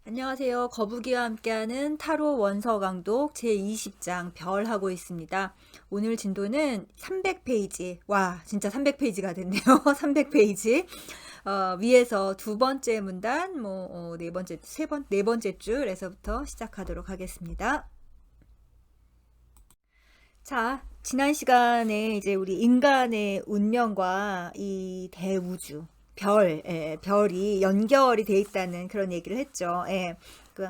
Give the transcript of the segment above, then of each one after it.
안녕하세요. 거북이와 함께하는 타로 원서 강독 제20장 별 하고 있습니다. 오늘 진도는 300페이지. 와, 진짜 300페이지가 됐네요. 300페이지. 위에서 두 번째 문단, 네 번째, 네 번째 줄에서부터 시작하도록 하겠습니다. 자, 지난 시간에 이제 우리 인간의 운명과 이 대우주, 별이 연결이 돼 있다는 그런 얘기를 했죠. 그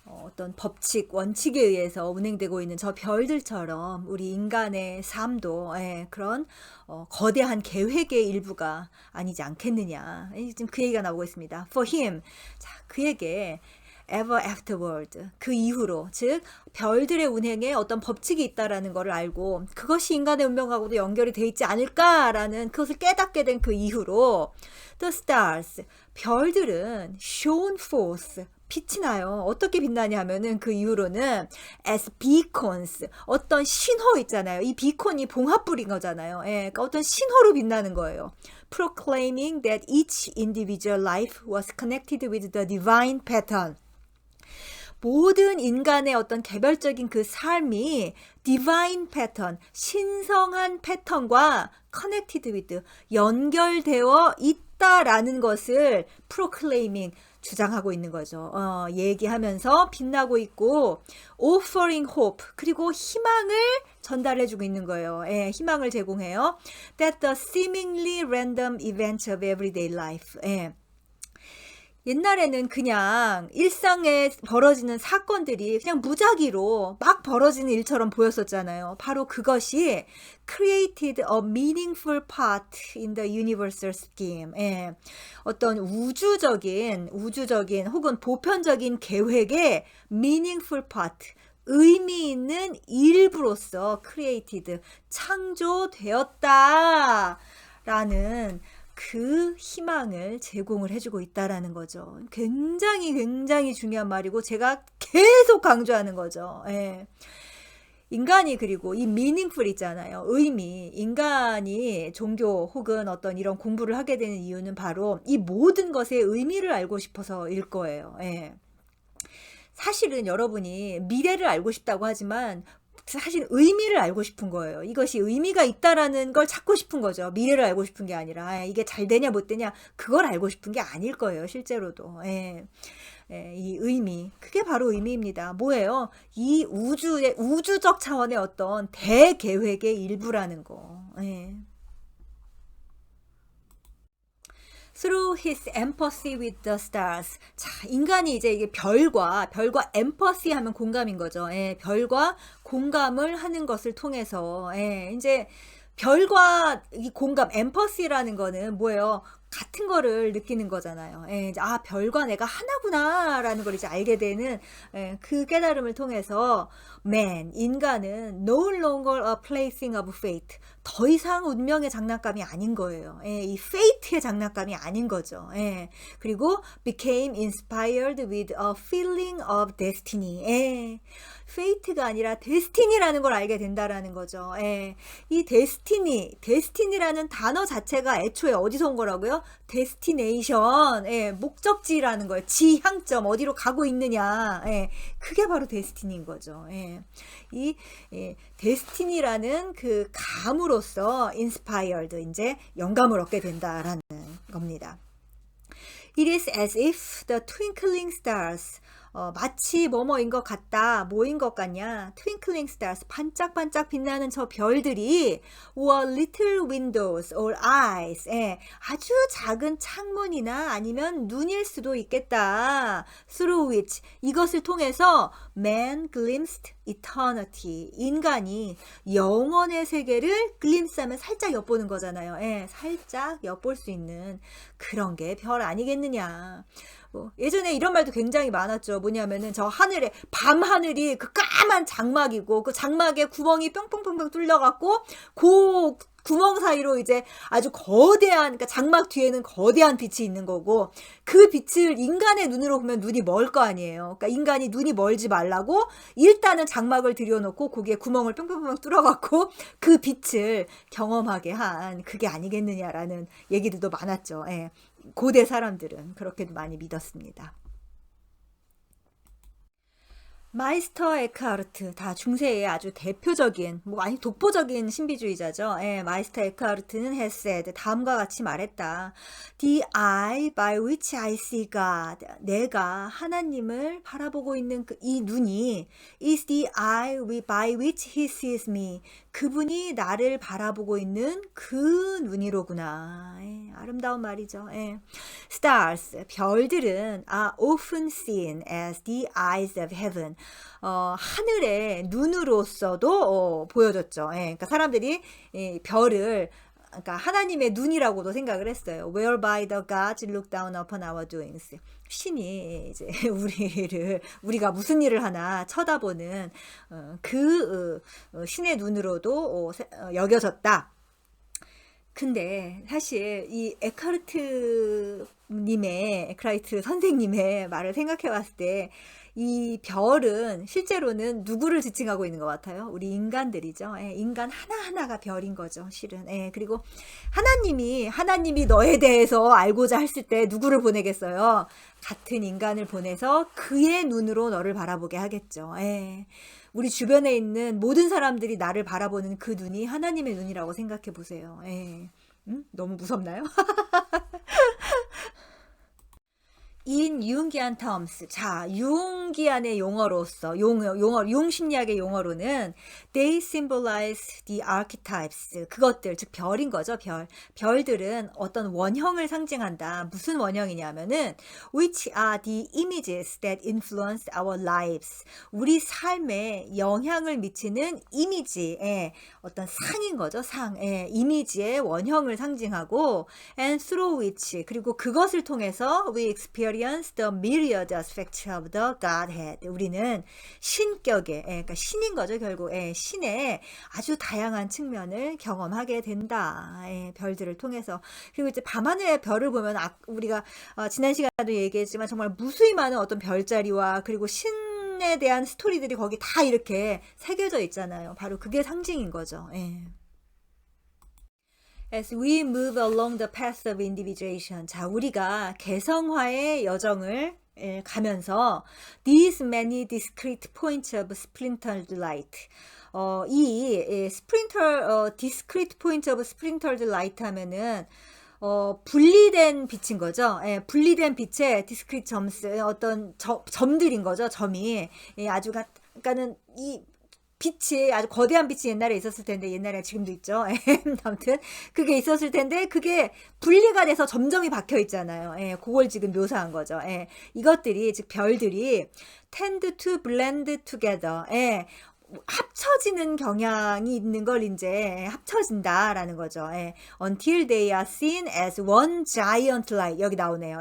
어떤 법칙, 원칙에 의해서 운행되고 있는 저 별들처럼 우리 인간의 삶도 그런 거대한 계획의 일부가 아니지 않겠느냐. 지금 그 얘기가 나오고 있습니다. For him, 자, 그에게 ever afterward, 그 이후로, 즉 별들의 운행에 어떤 법칙이 있다라는 것을 알고 그것이 인간의 운명하고도 연결이 돼 있지 않을까라는 그것을 깨닫게 된 그 이후로 the stars, 별들은 shone forth, 빛이 나요. 어떻게 빛나냐 하면은 그 이후로는 as beacons, 어떤 신호 있잖아요. 이 비콘이 봉합불인 거잖아요. 그러니까 어떤 신호로 빛나는 거예요. proclaiming that each individual life was connected with the divine pattern. 모든 인간의 어떤 개별적인 그 삶이 divine pattern, 신성한 패턴과 connected with, 연결되어 있다라는 것을 proclaiming, 주장하고 있는 거죠. 얘기하면서 빛나고 있고 offering hope, 그리고 희망을 전달해주고 있는 거예요. 희망을 제공해요. That the seemingly random events of everyday life. 옛날에는 그냥 일상에 벌어지는 사건들이 그냥 무작위로 막 벌어지는 일처럼 보였었잖아요. 바로 그것이 created a meaningful part in the universal scheme. 어떤 우주적인 혹은 보편적인 계획의 meaningful part, 의미 있는 일부로서 created, 창조되었다라는 그 희망을 제공을 해주고 있다라는 거죠. 굉장히 중요한 말이고 제가 계속 강조하는 거죠. 인간이, 그리고 이 meaningful 있잖아요. 의미. 인간이 종교 혹은 어떤 이런 공부를 하게 되는 이유는 바로 이 모든 것의 의미를 알고 싶어서일 거예요. 사실은 여러분이 미래를 알고 싶다고 하지만 사실 의미를 알고 싶은 거예요. 이것이 의미가 있다라는 걸 찾고 싶은 거죠. 미래를 알고 싶은 게 아니라 이게 잘 되냐 못 되냐 그걸 알고 싶은 게 아닐 거예요. 실제로도. 이 의미, 그게 바로 의미입니다. 뭐예요? 이 우주적 차원의 어떤 대계획의 일부라는 거. Through his empathy with the stars. 자, 인간이 이제 이게 별과 empathy 하면 공감인 거죠. 별과 공감을 하는 것을 통해서, 이제 별과 이 공감, empathy라는 거는 뭐예요? 같은 거를 느끼는 거잖아요. 이제 별과 내가 하나구나라는 걸 이제 알게 되는 그 깨달음을 통해서 인간은 no longer a plaything of fate. 더 이상 운명의 장난감이 아닌 거예요. 이 fate의 장난감이 아닌 거죠. 그리고 became inspired with a feeling of destiny. fate가 아니라 destiny라는 걸 알게 된다라는 거죠. 이 destiny라는 단어 자체가 애초에 어디서 온 거라고요? destination, 목적지라는 거예요. 지향점, 어디로 가고 있느냐. 그게 바로 destiny인 거죠. 이 destiny라는 그 감으로써 inspired, 이제 영감을 얻게 된다라는 겁니다. It is as if the twinkling stars, 마치 뭐뭐인 것 같다. 뭐인 것 같냐? Twinkling stars, 반짝반짝 빛나는 저 별들이 were little windows or eyes, 아주 작은 창문이나 아니면 눈일 수도 있겠다. Through which, 이것을 통해서 man glimpsed eternity, 인간이 영원의 세계를 glimpse하면 살짝 엿보는 거잖아요. 살짝 엿볼 수 있는 그런 게 별 아니겠느냐. 예전에 이런 말도 굉장히 많았죠. 뭐냐면은 저 하늘에, 밤 하늘이 그 까만 장막이고 그 장막에 구멍이 뿅뿅뿅뿅 뚫려갖고 그 구멍 사이로 이제 아주 거대한, 그러니까 장막 뒤에는 거대한 빛이 있는 거고, 그 빛을 인간의 눈으로 보면 눈이 멀 거 아니에요. 그러니까 인간이 눈이 멀지 말라고 일단은 장막을 들여놓고 거기에 구멍을 뿅뿅뿅 뚫어갖고 그 빛을 경험하게 한 그게 아니겠느냐라는 얘기들도 많았죠. 고대 사람들은 그렇게도 많이 믿었습니다. 마이스터 에크하르트 다 중세의 아주 대표적인 뭐 아니 독보적인 신비주의자죠. 예, 마이스터 에크하르트는 has said 다음과 같이 말했다. The eye by which I see God. 내가 하나님을 바라보고 있는 이 눈이 is the eye by which he sees me. 그분이 나를 바라보고 있는 그 눈이로구나. 예, 아름다운 말이죠. 예. Stars, 별들은 are often seen as the eyes of heaven. 하늘의 눈으로서도 보여졌죠. 예, 그러니까 사람들이 이 별을 그러니까 하나님의 눈이라고도 생각을 했어요. Whereby the gods look down upon our doings. 신이 이제 우리가 무슨 일을 하나 쳐다보는 신의 눈으로도 여겨졌다. 근데 사실 이 에크하르트 선생님의 말을 생각해 봤을 때 이 별은 실제로는 누구를 지칭하고 있는 것 같아요? 우리 인간들이죠. 예, 인간 하나하나가 별인 거죠, 실은. 예, 그리고 하나님이 너에 대해서 알고자 했을 때 누구를 보내겠어요? 같은 인간을 보내서 그의 눈으로 너를 바라보게 하겠죠. 예. 우리 주변에 있는 모든 사람들이 나를 바라보는 그 눈이 하나님의 눈이라고 생각해 보세요. 예. 너무 무섭나요? in Jungian terms. 자, 융기안의 용어로서, 융심리학의 용어로는 they symbolize the archetypes. 그것들, 즉 별인 거죠, 별. 별들은 어떤 원형을 상징한다. 무슨 원형이냐면은 which are the images that influence our lives. 우리 삶에 영향을 미치는 이미지의 어떤 상인 거죠, 상. 예, 이미지의 원형을 상징하고 and through which, 그리고 그것을 통해서 we experience the myriad aspects of the Godhead. 우리는 신격의, 그러니까 신인 거죠, 결국. 신의 아주 다양한 측면을 경험하게 된다. 별들을 통해서. 그리고 이제 밤하늘의 별을 보면 우리가 지난 시간에도 얘기했지만 정말 무수히 많은 어떤 별자리와 그리고 신에 대한 스토리들이 거기 다 이렇게 새겨져 있잖아요. 바로 그게 상징인 거죠. As we move along the path of individuation. 자, 우리가 개성화의 여정을 가면서 these many discrete points of splintered light. discrete points of splintered light 하면은 분리된 빛인 거죠. 분리된 빛의 discrete gems, 어떤 점들인 거죠. 점이 아주 그러니까는 이 빛이 아주 거대한 빛이 옛날에 있었을 텐데 옛날에 지금도 있죠. 아무튼 그게 있었을 텐데 그게 분리가 돼서 점점이 박혀 있잖아요. 그걸 지금 묘사한 거죠. 이것들이 즉 별들이 tend to blend together. 합쳐지는 경향이 있는 걸 이제 합쳐진다라는 거죠. Until they are seen as one giant light. 여기 나오네요.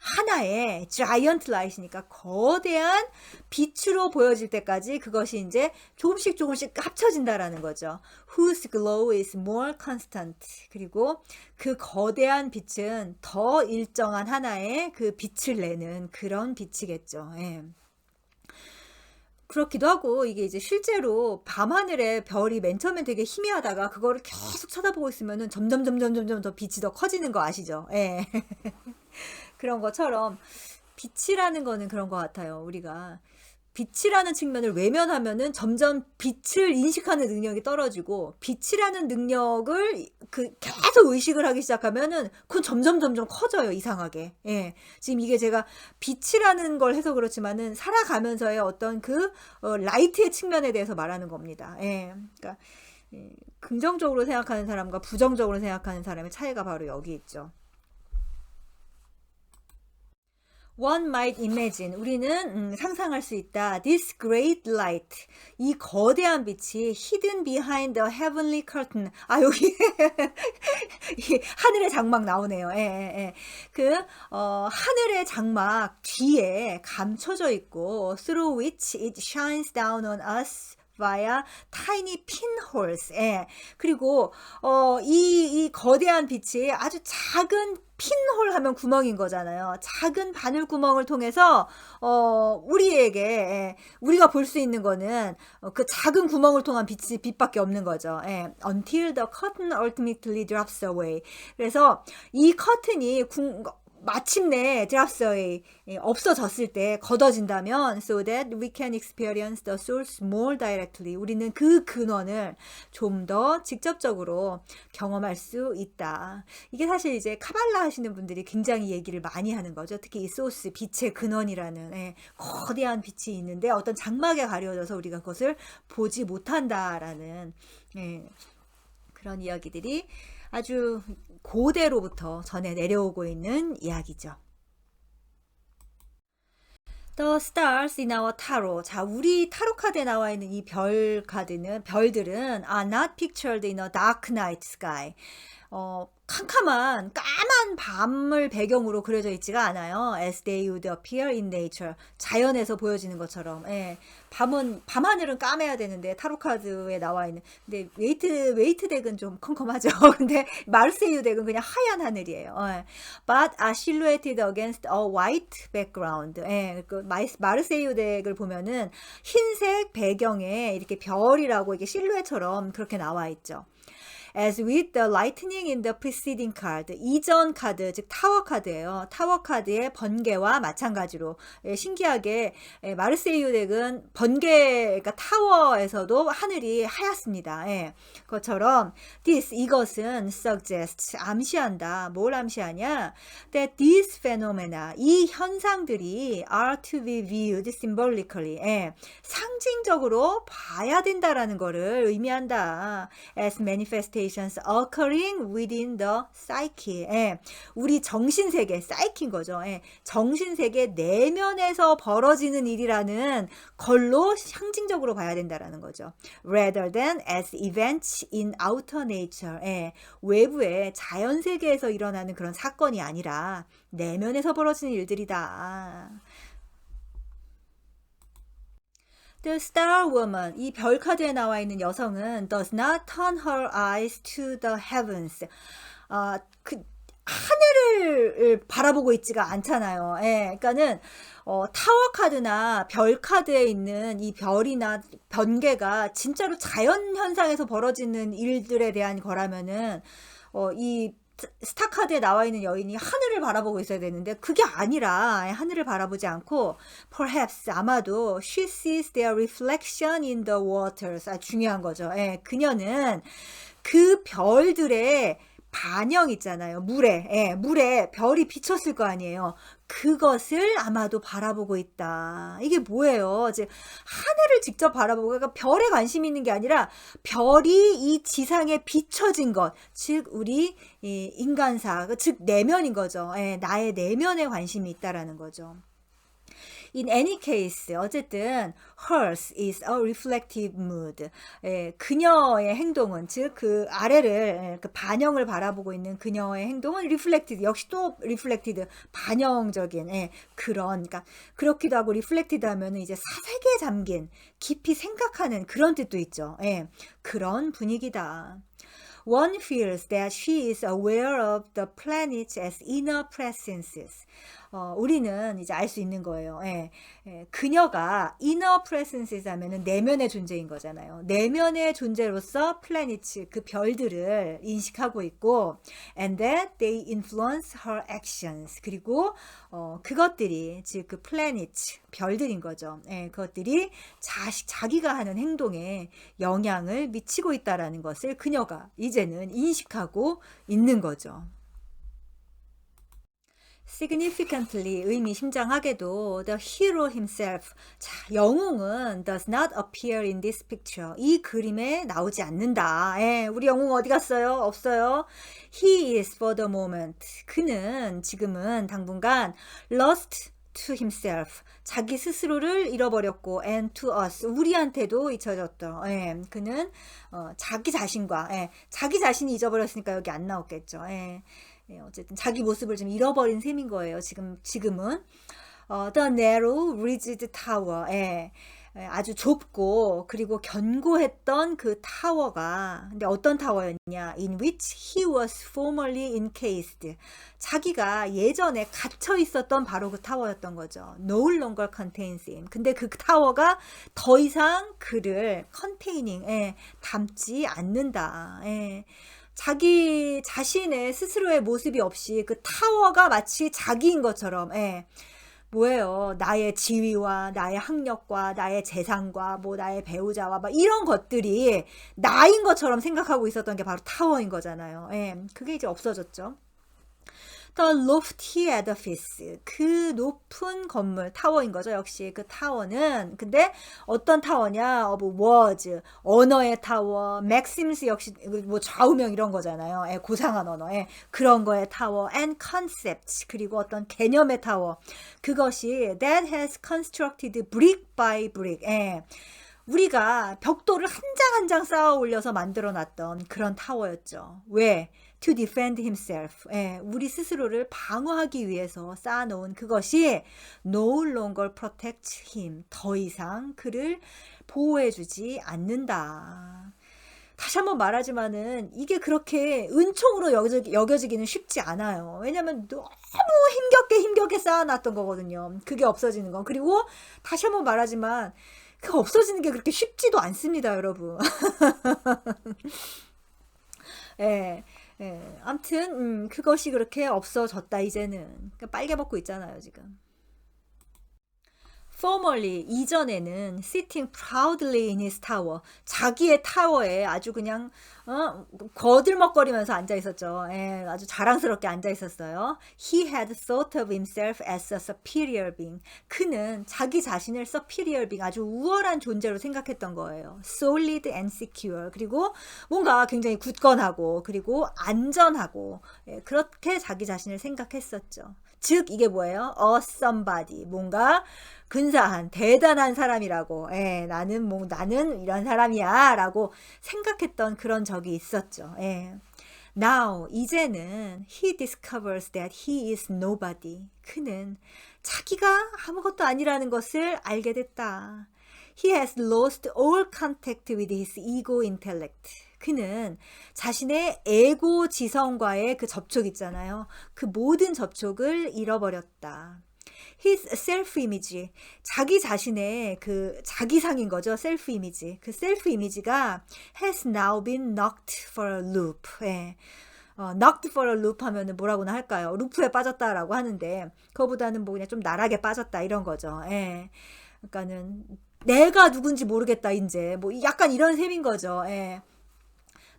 하나의 giant light이니까 거대한 빛으로 보여질 때까지 그것이 이제 조금씩 합쳐진다라는 거죠. Whose glow is more constant. 그리고 그 거대한 빛은 더 일정한 하나의 그 빛을 내는 그런 빛이겠죠. 그렇기도 하고 이게 이제 실제로 밤하늘에 별이 맨 처음엔 되게 희미하다가 그거를 계속 쳐다보고 있으면은 점점 더 빛이 더 커지는 거 아시죠? 그런 것처럼 빛이라는 거는 그런 것 같아요. 우리가 빛이라는 측면을 외면하면은 점점 빛을 인식하는 능력이 떨어지고 빛이라는 능력을 계속 의식을 하기 시작하면은 그건 점점 커져요, 이상하게. 지금 이게 제가 빛이라는 걸 해서 그렇지만은 살아가면서의 어떤 라이트의 측면에 대해서 말하는 겁니다. 그러니까 긍정적으로 생각하는 사람과 부정적으로 생각하는 사람의 차이가 바로 여기 있죠. One might imagine. 우리는 상상할 수 있다. This great light. 이 거대한 빛이 hidden behind the heavenly curtain. 여기 하늘의 장막 나오네요. 하늘의 장막 뒤에 감춰져 있고 through which it shines down on us via tiny pinholes. 그리고 이 거대한 빛이 아주 작은 핀홀 하면 구멍인 거잖아요. 작은 바늘 구멍을 통해서 우리가 볼 수 있는 거는 그 작은 구멍을 통한 빛밖에 없는 거죠. Until the curtain ultimately drops away. 그래서 이 커튼이 마침내 드랍스웨이 없어졌을 때 걷어진다면 so that we can experience the source more directly. 우리는 그 근원을 좀 더 직접적으로 경험할 수 있다. 이게 사실 이제 카발라 하시는 분들이 굉장히 얘기를 많이 하는 거죠. 특히 이 소스, 빛의 근원이라는 거대한 빛이 있는데 어떤 장막에 가려져서 우리가 그것을 보지 못한다라는 그런 이야기들이 아주 고대로부터 전해 내려오고 있는 이야기죠. The stars in our tarot. 자, 우리 타로 카드에 나와 있는 이 별들은 are not pictured in a dark night sky. 캄캄한 까만 밤을 배경으로 그려져 있지가 않아요. As they would appear in nature. 자연에서 보여지는 것처럼. 밤하늘은 까매야 되는데 타로 카드에 나와 있는. 근데 웨이트 덱은 좀 컴컴하죠. 근데 마르세유 덱은 그냥 하얀 하늘이에요. But are silhouetted against a white background. 그 마르세유 덱을 보면은 흰색 배경에 이렇게 별이라고 이게 실루엣처럼 그렇게 나와 있죠. As with the lightning in the preceding card. 이전 카드, 즉 타워 카드예요. 타워 카드의 번개와 마찬가지로 신기하게 마르세유 덱은 번개, 그러니까 타워에서도 하늘이 하얗습니다. 그것처럼 이것은 suggests, 암시한다. 뭘 암시하냐? That these phenomena, 이 현상들이 are to be viewed symbolically. 상징적으로 봐야 된다라는 거를 의미한다. As manifestation occurring within the psyche. 우리 정신세계, psyche인 거죠. 정신세계 내면에서 벌어지는 일이라는 걸로 상징적으로 봐야 된다라는 거죠. Rather than as events in outer nature. 외부의 자연세계에서 일어나는 그런 사건이 아니라 내면에서 벌어지는 일들이다. The Star Woman, 이 별 카드에 나와 있는 여성은 does not turn her eyes to the heavens. 하늘을 바라보고 있지가 않잖아요. 그러니까는 타워 카드나 별 카드에 있는 이 별이나 번개가 진짜로 자연 현상에서 벌어지는 일들에 대한 거라면은 이 스타 카드에 나와 있는 여인이 하늘을 바라보고 있어야 되는데 그게 아니라 하늘을 바라보지 않고 perhaps 아마도 she sees their reflection in the waters. 중요한 거죠. 그녀는 그 별들의 반영 있잖아요. 물에 별이 비쳤을 거 아니에요. 그것을 아마도 바라보고 있다. 이게 뭐예요? 이제 하늘을 직접 바라보고, 그러니까 별에 관심이 있는 게 아니라 별이 이 지상에 비춰진 것, 즉 우리 인간사, 즉 내면인 거죠. 나의 내면에 관심이 있다라는 거죠. In any case, 어쨌든 hers is a reflective mood. 그녀의 행동은, 즉 그 아래를, 그 반영을 바라보고 있는 그녀의 행동은 reflected, 역시 또 reflected, 반영적인 그런, 그러니까 그렇기도 하고 reflected 하면은 이제 사색에 잠긴, 깊이 생각하는 그런 뜻도 있죠. 그런 분위기다. One feels that she is aware of the planets as inner presences. 우리는 이제 알 수 있는 거예요. 그녀가 inner presences 하면은 내면의 존재인 거잖아요. 내면의 존재로서 planets, 그 별들을 인식하고 있고, and that they influence her actions. 그리고 그것들이, 즉 그 planets, 별들인 거죠. 그것들이 자기가 하는 행동에 영향을 미치고 있다라는 것을 그녀가 이제는 인식하고 있는 거죠. Significantly, 의미심장하게도 the hero himself, 자, 영웅은 does not appear in this picture. 이 그림에 나오지 않는다. 우리 영웅 어디 갔어요? 없어요. He is for the moment. 그는 지금은 당분간 lost to himself, 자기 스스로를 잃어버렸고, and to us, 우리한테도 잊혀졌다. 그는 자기 자신과, 자기 자신이 잊어버렸으니까 여기 안 나왔겠죠. 어쨌든 자기 모습을 좀 잃어버린 셈인 거예요. 지금은 The narrow rigid tower, 아주 좁고 그리고 견고했던 그 타워가, 근데 어떤 타워였냐? In which he was formerly encased. 자기가 예전에 갇혀 있었던 바로 그 타워였던 거죠. No longer contains him. 근데 그 타워가 더 이상 그를 containing, 담지 않는다. 자기 자신의 스스로의 모습이 없이 그 타워가 마치 자기인 것처럼, 예. 뭐예요? 나의 지위와 나의 학력과 나의 재산과 뭐 나의 배우자와 막 이런 것들이 나인 것처럼 생각하고 있었던 게 바로 타워인 거잖아요. 예. 그게 이제 없어졌죠. The lofty edifice. 그 높은 건물, 타워인 거죠. 역시 그 타워는. 근데 어떤 타워냐? of words. 언어의 타워. maxims 역시 뭐 좌우명 이런 거잖아요. 예, 고상한 언어. 예, 그런 거의 타워. and concepts. 그리고 어떤 개념의 타워. 그것이 that has constructed brick by brick. 예. 우리가 벽돌을 한 장 한 장 쌓아 올려서 만들어 놨던 그런 타워였죠. 왜? To defend himself. 예, 우리 스스로를 방어하기 위해서 쌓아놓은 그것이 no longer protect him. 더 이상 그를 보호해주지 않는다. 다시 한번 말하지만은 이게 그렇게 은총으로 여겨지기는 쉽지 않아요. 왜냐면 너무 힘겹게 쌓아놨던 거거든요. 그게 없어지는 건. 그리고 다시 한번 말하지만 그 없어지는 게 그렇게 쉽지도 않습니다, 여러분. 예, 예. 암튼, 그것이 그렇게 없어졌다, 이제는. 그러니까 빨개 벗고 있잖아요, 지금. Formerly, 이전에는 sitting proudly in his tower. 자기의 타워에 아주 그냥, 거들먹거리면서 앉아 있었죠. 예, 아주 자랑스럽게 앉아 있었어요. He had thought of himself as a superior being. 그는 자기 자신을 superior being, 아주 우월한 존재로 생각했던 거예요. Solid and secure. 그리고 뭔가 굉장히 굳건하고, 그리고 안전하고, 예, 그렇게 자기 자신을 생각했었죠. 즉 이게 뭐예요? A somebody. 뭔가 근사한 대단한 사람이라고. 예, 나는 이런 사람이야 라고 생각했던 그런 적이 있었죠. 예. Now 이제는 he discovers that he is nobody. 그는 자기가 아무것도 아니라는 것을 알게 됐다. He has lost all contact with his ego intellect. 그는 자신의 에고 지성과의 그 접촉 있잖아요. 그 모든 접촉을 잃어버렸다. His self-image, 자기 자신의 그 자기상인 거죠. self-image. 그 self-image가 has now been knocked for a loop. 예. knocked for a loop 하면은 뭐라고나 할까요? 루프에 빠졌다라고 하는데 그거보다는 뭐 그냥 좀 나락에 빠졌다 이런 거죠. 예. 그러니까는 내가 누군지 모르겠다 이제 뭐 약간 이런 셈인 거죠. 예.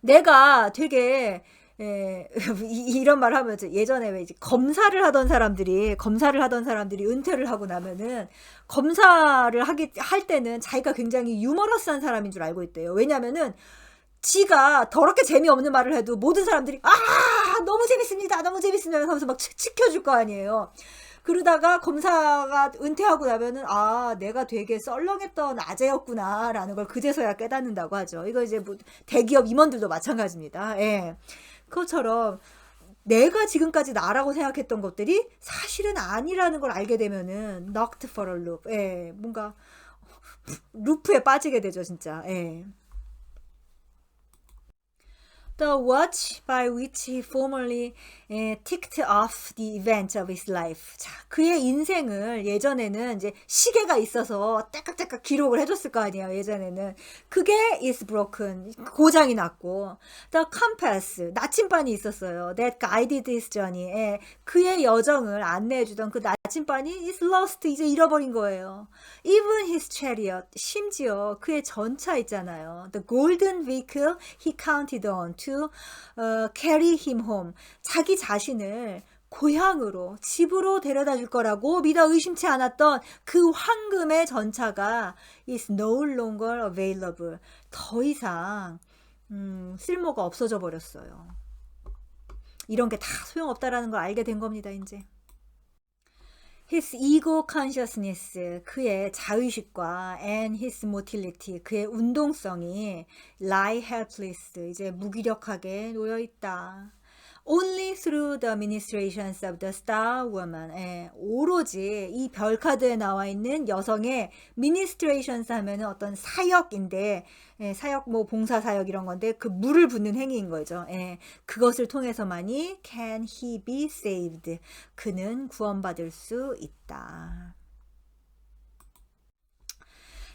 내가 되게 이런 말 하면 예전에 왜 이제 검사를 하던 사람들이 은퇴를 하고 나면은 검사를 할 때는 자기가 굉장히 유머러스한 사람인 줄 알고 있대요. 왜냐면은 지가 더럽게 재미없는 말을 해도 모든 사람들이 너무 재밌습니다 하면서 막 치켜줄 거 아니에요. 그러다가 검사가 은퇴하고 나면은 내가 되게 썰렁했던 아재였구나 라는 걸 그제서야 깨닫는다고 하죠. 이거 이제 뭐 대기업 임원들도 마찬가지입니다. 예. 그것처럼 내가 지금까지 나라고 생각했던 것들이 사실은 아니라는 걸 알게 되면은 knocked for a loop. 예. 뭔가 루프에 빠지게 되죠, 진짜. 예. The watch by which he formerly ticked off the events of his life. 자, 그의 인생을 예전에는 이제 시계가 있어서 딸깍딸깍 기록을 해줬을 거 아니에요. 예전에는 그게 is broken, 고장이 났고, the compass, 나침반이 있었어요. That guided his journey. 예, 그의 여정을 안내해주던 그 나침반이 is lost, 이제 잃어버린 거예요. Even his chariot, 심지어 그의 전차 있잖아요. The golden vehicle he counted on to carry him home. 자기 자신을 고향으로, 집으로 데려다 줄 거라고 믿어 의심치 않았던 그 황금의 전차가 is no longer available. 더 이상 쓸모가 없어져 버렸어요. 이런 게 다 소용없다라는 걸 알게 된 겁니다, 이제. His ego consciousness, 그의 자의식과 and his motility, 그의 운동성이 lie helpless, 이제 무기력하게 놓여 있다. Only through the ministrations of the star woman. 예, 오로지 이 별 카드에 나와 있는 여성의 ministrations 하면은 어떤 사역인데, 예, 사역 뭐 봉사 사역 이런 건데 그 물을 붓는 행위인 거죠. 예, 그것을 통해서만이 can he be saved. 그는 구원받을 수 있다.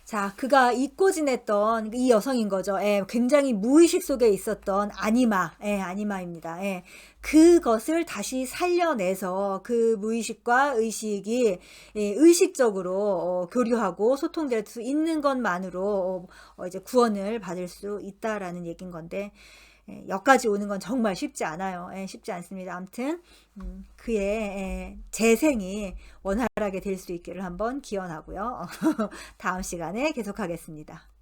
자, 그가 잊고 지냈던 이 여성인 거죠. 예, 굉장히 무의식 속에 있었던 아니마, 예, 아니마입니다. 예, 그것을 다시 살려내서 그 무의식과 의식이 예, 의식적으로 교류하고 소통될 수 있는 것만으로 이제 구원을 받을 수 있다라는 얘기인 건데 예, 여기까지 오는 건 정말 쉽지 않아요. 예, 쉽지 않습니다. 아무튼 그의 재생이 원활하게 될 수 있기를 한번 기원하고요. 다음 시간에 계속하겠습니다.